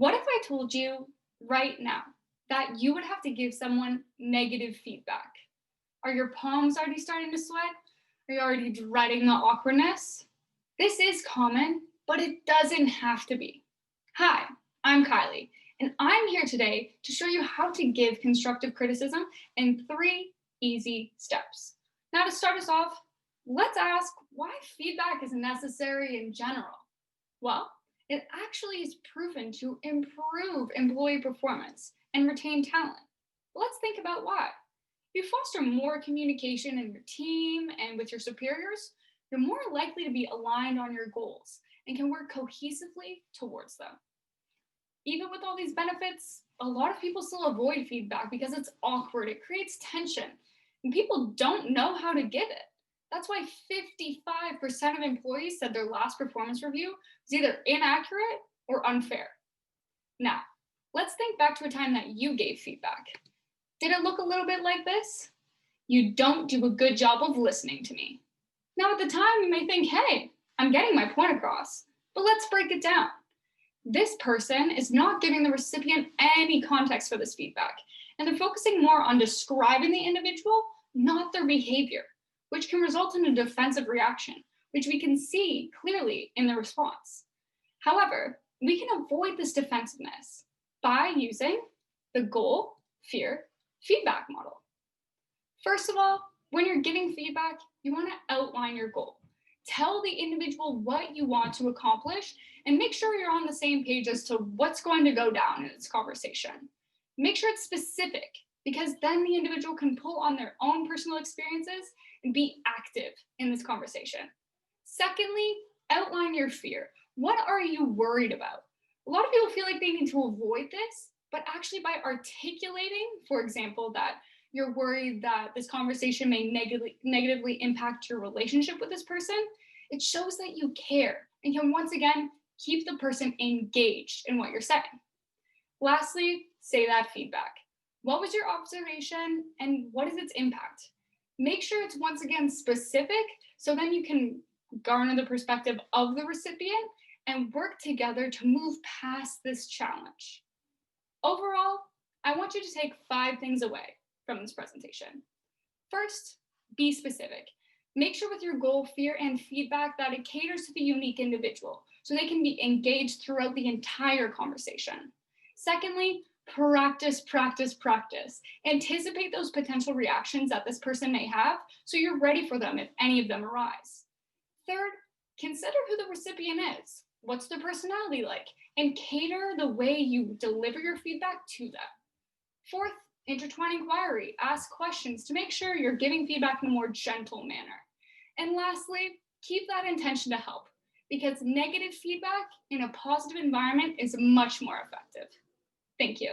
What if I told you right now that you would have to give someone negative feedback? Are your palms already starting to sweat? Are you already dreading the awkwardness? This is common, but it doesn't have to be. Hi, I'm Kylie, and I'm here today to show you how to give constructive criticism in 3 easy steps. Now, to start us off, let's ask why feedback is necessary in general. Well, it actually is proven to improve employee performance and retain talent. Let's think about why. If you foster more communication in your team and with your superiors, you're more likely to be aligned on your goals and can work cohesively towards them. Even with all these benefits, a lot of people still avoid feedback because it's awkward, it creates tension, and people don't know how to give it. That's why 55% of employees said their last performance review was either inaccurate or unfair. Now, let's think back to a time that you gave feedback. Did it look a little bit like this? You don't do a good job of listening to me. Now, at the time, you may think, hey, I'm getting my point across, but let's break it down. This person is not giving the recipient any context for this feedback, and they're focusing more on describing the individual, not their behavior, which can result in a defensive reaction, which we can see clearly in the response. However, we can avoid this defensiveness by using the goal, fear, feedback model. First of all, when you're giving feedback, you want to outline your goal. Tell the individual what you want to accomplish and make sure you're on the same page as to what's going to go down in this conversation. Make sure it's specific because then the individual can pull on their own personal experiences and be active in this conversation. Secondly, outline your fear. What are you worried about? A lot of people feel like they need to avoid this, but actually by articulating, for example, that you're worried that this conversation may negatively impact your relationship with this person, it shows that you care and can once again keep the person engaged in what you're saying. Lastly, say that feedback. What was your observation and what is its impact? Make sure it's once again specific so then you can garner the perspective of the recipient and work together to move past this challenge. Overall, I want you to take 5 things away from this presentation. First, be specific. Make sure with your goal, fear, and feedback that it caters to the unique individual so they can be engaged throughout the entire conversation. Secondly, practice, practice, practice. Anticipate those potential reactions that this person may have so you're ready for them if any of them arise. Third, consider who the recipient is. What's their personality like? And cater the way you deliver your feedback to them. Fourth, intertwine inquiry. Ask questions to make sure you're giving feedback in a more gentle manner. And lastly, keep that intention to help because negative feedback in a positive environment is much more effective. Thank you.